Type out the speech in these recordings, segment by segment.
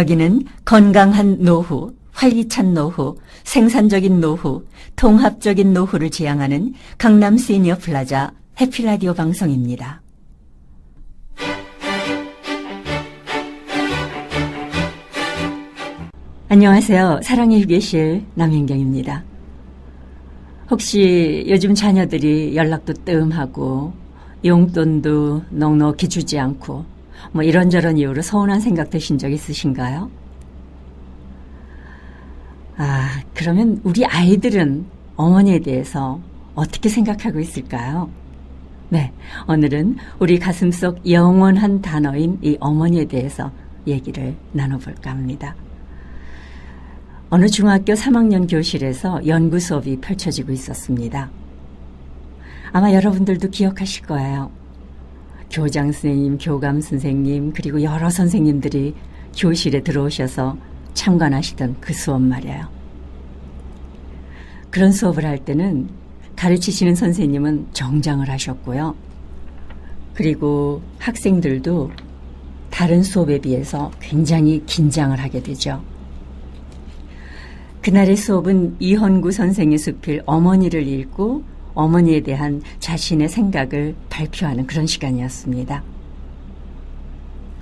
여기는 건강한 노후, 활기찬 노후, 생산적인 노후, 통합적인 노후를 지향하는 강남 시니어 플라자 해피라디오 방송입니다. 안녕하세요. 사랑의 휴게실 남현경입니다. 혹시 요즘 자녀들이 연락도 뜸하고 용돈도 넉넉히 주지 않고 이런저런 이유로 서운한 생각 드신 적 있으신가요? 그러면 우리 아이들은 어머니에 대해서 어떻게 생각하고 있을까요? 네, 오늘은 우리 가슴속 영원한 단어인 이 어머니에 대해서 얘기를 나눠볼까 합니다. 어느 중학교 3학년 교실에서 연구 수업이 펼쳐지고 있었습니다. 아마 여러분들도 기억하실 거예요. 교장 선생님, 교감 선생님, 그리고 여러 선생님들이 교실에 들어오셔서 참관하시던 그 수업 말이에요. 그런 수업을 할 때는 가르치시는 선생님은 정장을 하셨고요. 그리고 학생들도 다른 수업에 비해서 굉장히 긴장을 하게 되죠. 그날의 수업은 이헌구 선생의 수필 어머니를 읽고 어머니에 대한 자신의 생각을 발표하는 그런 시간이었습니다.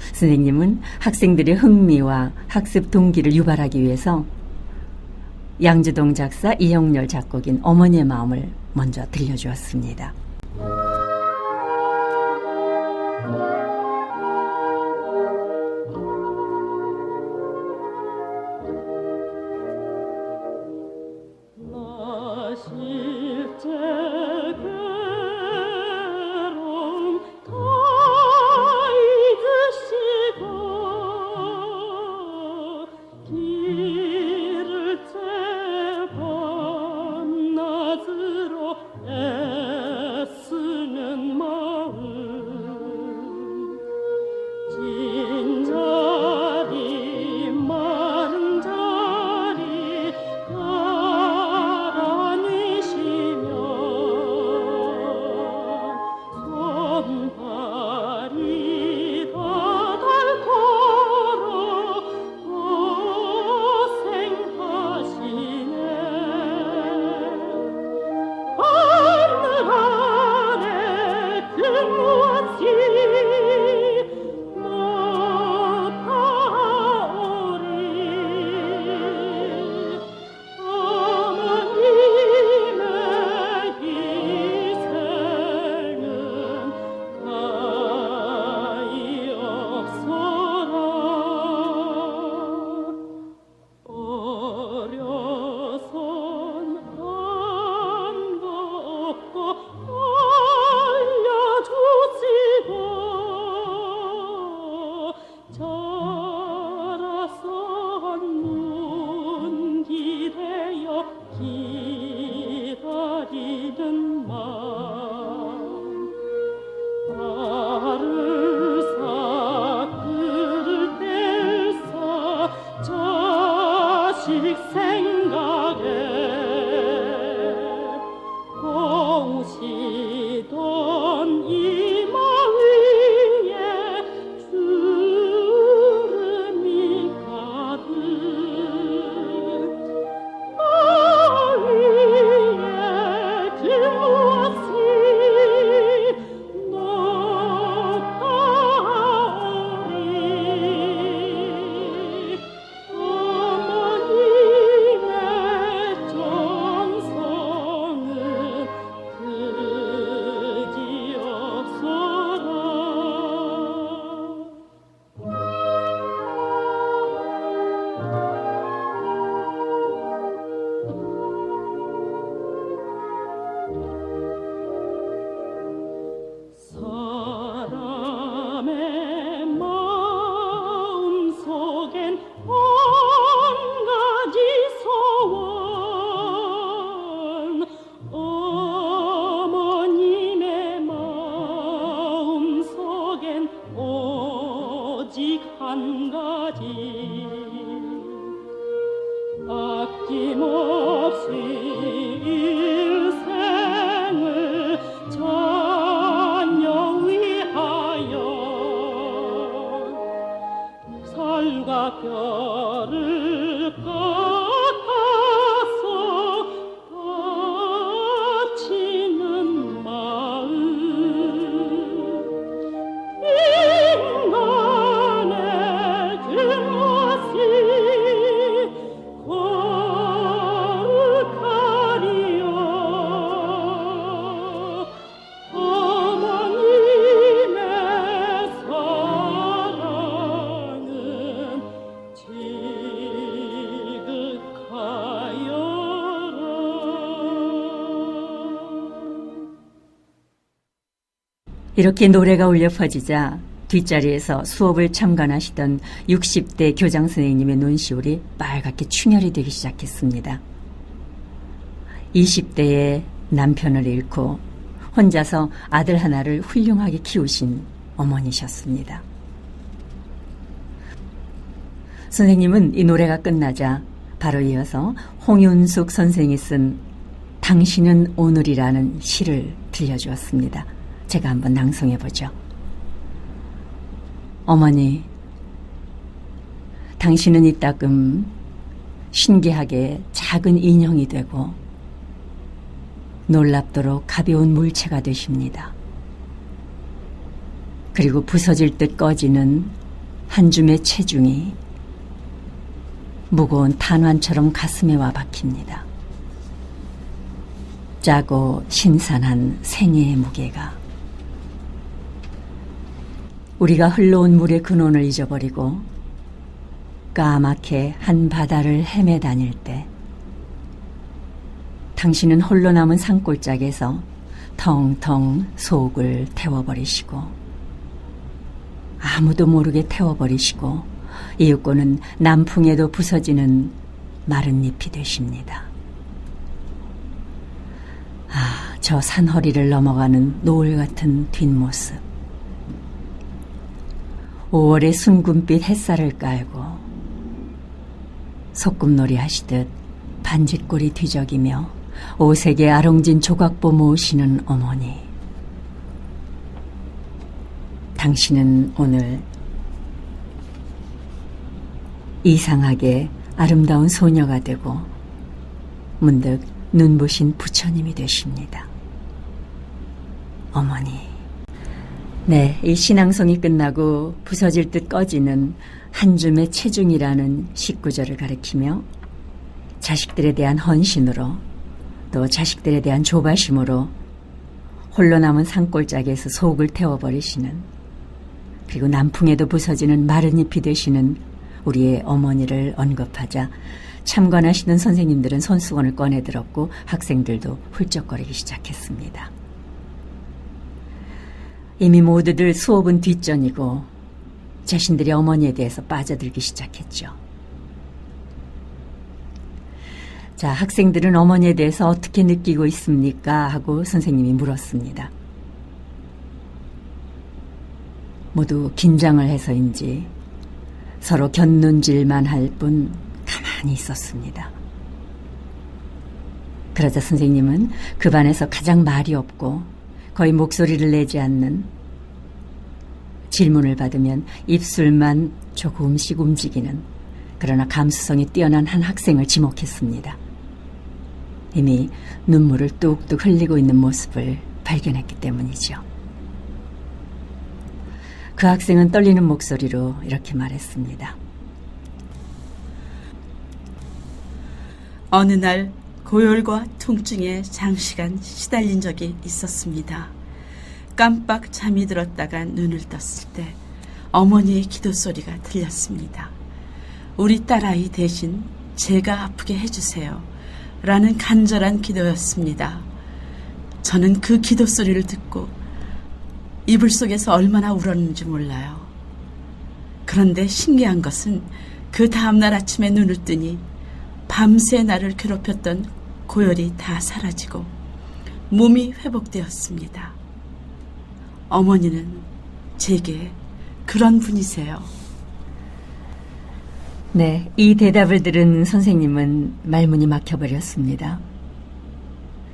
선생님은 학생들의 흥미와 학습 동기를 유발하기 위해서 양주동 작사, 이영렬 작곡인 어머니의 마음을 먼저 들려주었습니다. 아낌없이 일생을 자녀 위하여 살과 별 나를 같아서 다치는 마음 인간의 죄맛이 거룩하리요 어머님의 사랑은 지극하여라. 이렇게 노래가 울려 퍼지자 뒷자리에서 수업을 참관하시던 60대 교장 선생님의 눈시울이 빨갛게 충혈이 되기 시작했습니다. 20대에 남편을 잃고 혼자서 아들 하나를 훌륭하게 키우신 어머니셨습니다. 선생님은 이 노래가 끝나자 바로 이어서 홍윤숙 선생이 쓴 당신은 오늘이라는 시를 들려주었습니다. 제가 한번 낭송해보죠. 어머니, 당신은 이따금 신기하게 작은 인형이 되고 놀랍도록 가벼운 물체가 되십니다. 그리고 부서질 듯 꺼지는 한 줌의 체중이 무거운 탄환처럼 가슴에 와 박힙니다. 짜고 신선한 생애의 무게가 우리가 흘러온 물의 근원을 잊어버리고 까맣게 한 바다를 헤매 다닐 때 당신은 홀로 남은 산골짜기에서 텅텅 속을 태워버리시고 아무도 모르게 태워버리시고 이윽고는 남풍에도 부서지는 마른 잎이 되십니다. 아, 저 산허리를 넘어가는 노을 같은 뒷모습. 5월의 순금빛 햇살을 깔고 소꿉놀이 하시듯 반짓골이 뒤적이며 오색의 아롱진 조각보 모으시는 어머니. 당신은 오늘 이상하게 아름다운 소녀가 되고 문득 눈부신 부처님이 되십니다. 어머니. 네, 이 신앙송이 끝나고 부서질 듯 꺼지는 한 줌의 체중이라는 19절을 가리키며 자식들에 대한 헌신으로 또 자식들에 대한 조바심으로 홀로 남은 산골짜기에서 속을 태워버리시는 그리고 남풍에도 부서지는 마른 잎이 되시는 우리의 어머니를 언급하자 참관하시는 선생님들은 손수건을 꺼내들었고 학생들도 훌쩍거리기 시작했습니다. 이미 모두들 수업은 뒷전이고 자신들이 어머니에 대해서 빠져들기 시작했죠. 자, 학생들은 어머니에 대해서 어떻게 느끼고 있습니까? 하고 선생님이 물었습니다. 모두 긴장을 해서인지 서로 곁눈질만 할 뿐 가만히 있었습니다. 그러자 선생님은 그 반에서 가장 말이 없고 거의 목소리를 내지 않는, 질문을 받으면 입술만 조금씩 움직이는, 그러나 감수성이 뛰어난 한 학생을 지목했습니다. 이미 눈물을 뚝뚝 흘리고 있는 모습을 발견했기 때문이죠. 그 학생은 떨리는 목소리로 이렇게 말했습니다. 어느 날 고열과 통증에 장시간 시달린 적이 있었습니다. 깜빡 잠이 들었다가 눈을 떴을 때 어머니의 기도 소리가 들렸습니다. 우리 딸아이 대신 제가 아프게 해주세요 라는 간절한 기도였습니다. 저는 그 기도 소리를 듣고 이불 속에서 얼마나 울었는지 몰라요. 그런데 신기한 것은 그 다음날 아침에 눈을 뜨니 밤새 나를 괴롭혔던 고열이 다 사라지고 몸이 회복되었습니다. 어머니는 제게 그런 분이세요. 네, 이 대답을 들은 선생님은 말문이 막혀버렸습니다.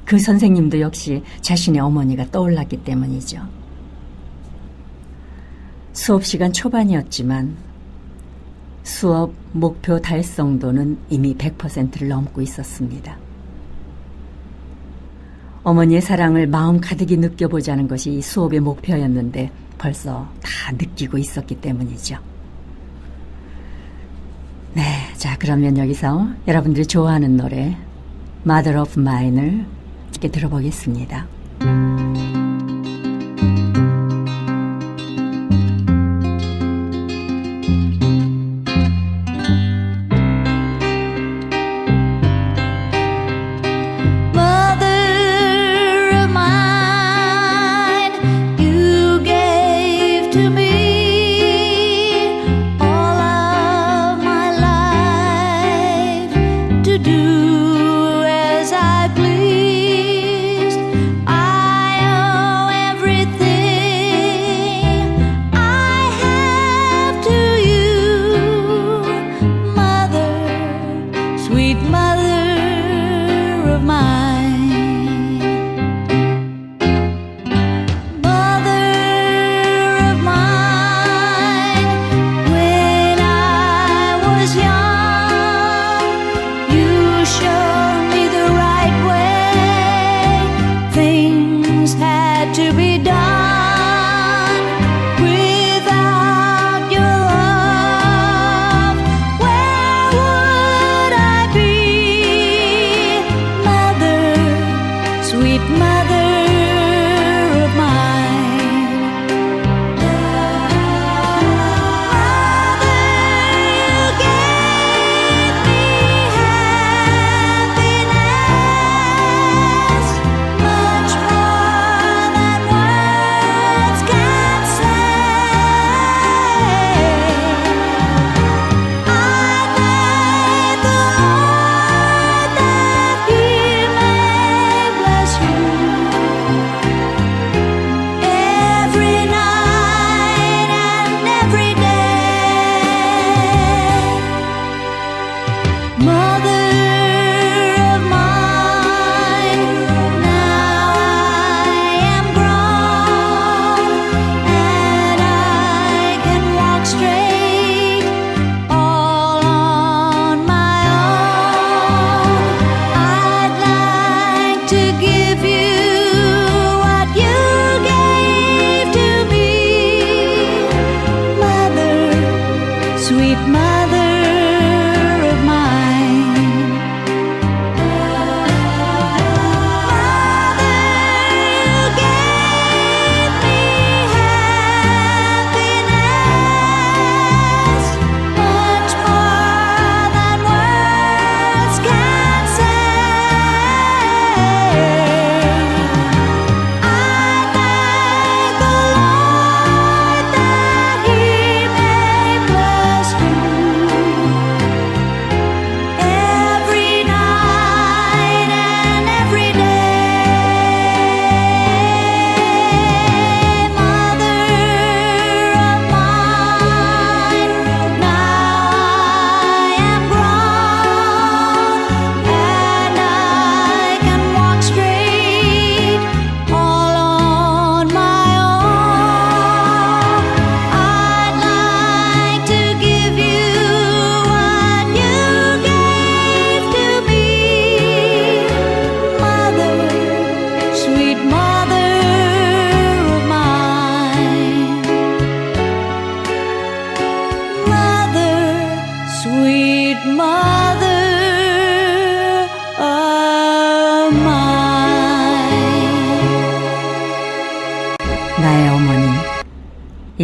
그 선생님도 역시 자신의 어머니가 떠올랐기 때문이죠. 수업 시간 초반이었지만 수업 목표 달성도는 이미 100%를 넘고 있었습니다. 어머니의 사랑을 마음 가득히 느껴보자는 것이 이 수업의 목표였는데 벌써 다 느끼고 있었기 때문이죠. 네, 자 그러면 여기서 여러분들이 좋아하는 노래 Mother of Mine을 함께 들어보겠습니다.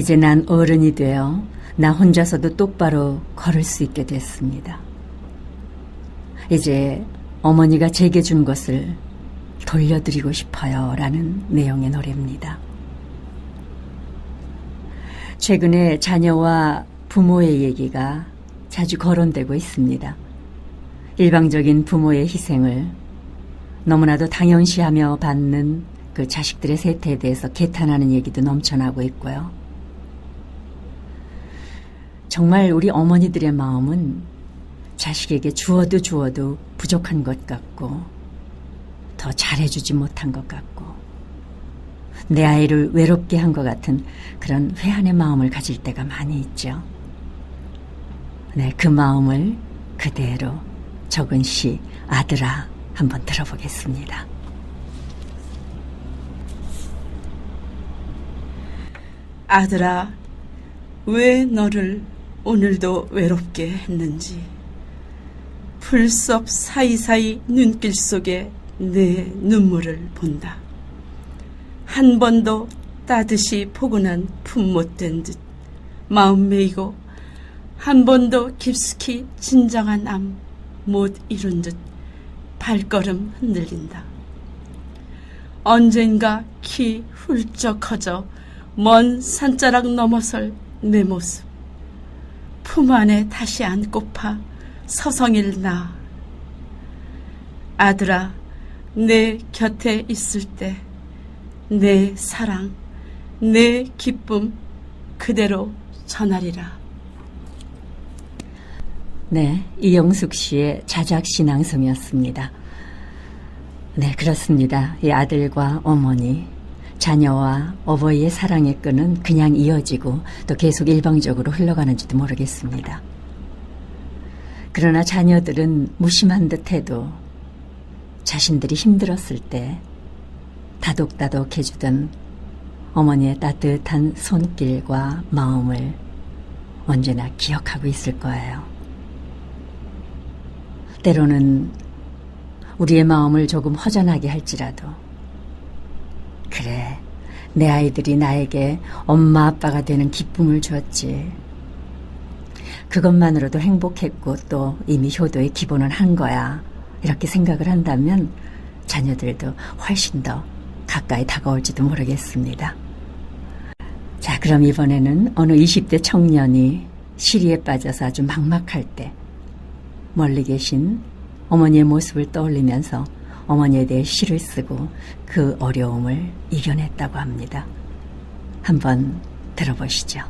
이제 난 어른이 되어 나 혼자서도 똑바로 걸을 수 있게 됐습니다. 이제 어머니가 제게 준 것을 돌려드리고 싶어요 라는 내용의 노래입니다. 최근에 자녀와 부모의 얘기가 자주 거론되고 있습니다. 일방적인 부모의 희생을 너무나도 당연시하며 받는 그 자식들의 세태에 대해서 개탄하는 얘기도 넘쳐나고 있고요. 정말 우리 어머니들의 마음은 자식에게 주어도 부족한 것 같고 더 잘해주지 못한 것 같고 내 아이를 외롭게 한 것 같은 그런 회한의 마음을 가질 때가 많이 있죠. 네, 그 마음을 그대로 적은 시 아들아 한번 들어보겠습니다. 아들아, 왜 너를 오늘도 외롭게 했는지. 풀섭 사이사이 눈길 속에 내 눈물을 본다. 한 번도 따듯이 포근한 품 못된 듯 마음 메이고 한 번도 깊숙이 진정한 암 못 이룬 듯 발걸음 흔들린다. 언젠가 키 훌쩍 커져 먼 산자락 넘어설 내 모습. 품 안에 다시 안고파 서성일 나. 아들아, 내 곁에 있을 때 내 사랑, 내 기쁨 그대로 전하리라. 네, 이영숙 씨의 자작 신앙송이었습니다. 네, 그렇습니다. 이 아들과 어머니, 자녀와 어버이의 사랑의 끈은 그냥 이어지고 또 계속 일방적으로 흘러가는지도 모르겠습니다. 그러나 자녀들은 무심한 듯해도 자신들이 힘들었을 때 다독다독 해주던 어머니의 따뜻한 손길과 마음을 언제나 기억하고 있을 거예요. 때로는 우리의 마음을 조금 허전하게 할지라도 그래, 내 아이들이 나에게 엄마 아빠가 되는 기쁨을 주었지. 그것만으로도 행복했고 또 이미 효도의 기본은 한 거야. 이렇게 생각을 한다면 자녀들도 훨씬 더 가까이 다가올지도 모르겠습니다. 자, 그럼 이번에는 어느 20대 청년이 시리에 빠져서 아주 막막할 때 멀리 계신 어머니의 모습을 떠올리면서 어머니에 대해 시를 쓰고 그 어려움을 이겨냈다고 합니다. 한번 들어보시죠.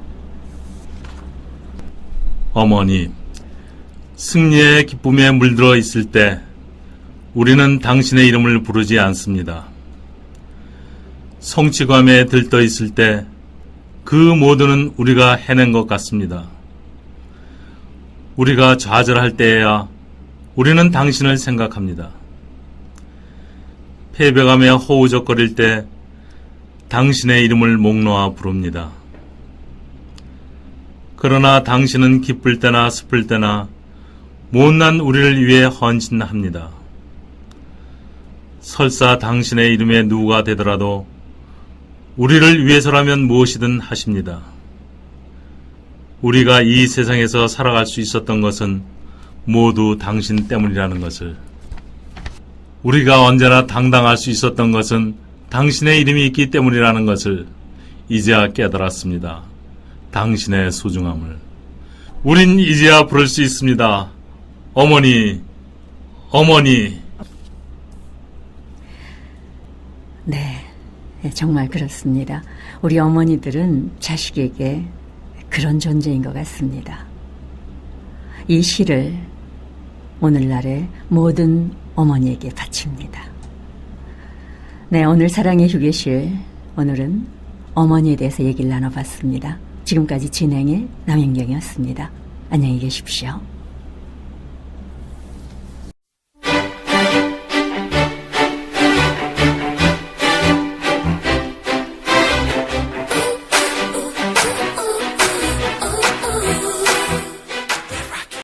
어머니, 승리의 기쁨에 물들어 있을 때 우리는 당신의 이름을 부르지 않습니다. 성취감에 들떠 있을 때 그 모두는 우리가 해낸 것 같습니다. 우리가 좌절할 때에야 우리는 당신을 생각합니다. 패배감에 허우적거릴 때 당신의 이름을 목 놓아 부릅니다. 그러나 당신은 기쁠 때나 슬플 때나 못난 우리를 위해 헌신합니다. 설사 당신의 이름에 누가 되더라도 우리를 위해서라면 무엇이든 하십니다. 우리가 이 세상에서 살아갈 수 있었던 것은 모두 당신 때문이라는 것을, 우리가 언제나 당당할 수 있었던 것은 당신의 이름이 있기 때문이라는 것을 이제야 깨달았습니다. 당신의 소중함을. 우린 이제야 부를 수 있습니다. 어머니, 어머니. 네, 정말 그렇습니다. 우리 어머니들은 자식에게 그런 존재인 것 같습니다. 이 시를 오늘날의 모든 어머니에게 바칩니다. 네, 오늘 사랑의 휴게실, 오늘은 어머니에 대해서 얘기를 나눠봤습니다. 지금까지 진행의 남영경이었습니다. 안녕히 계십시오.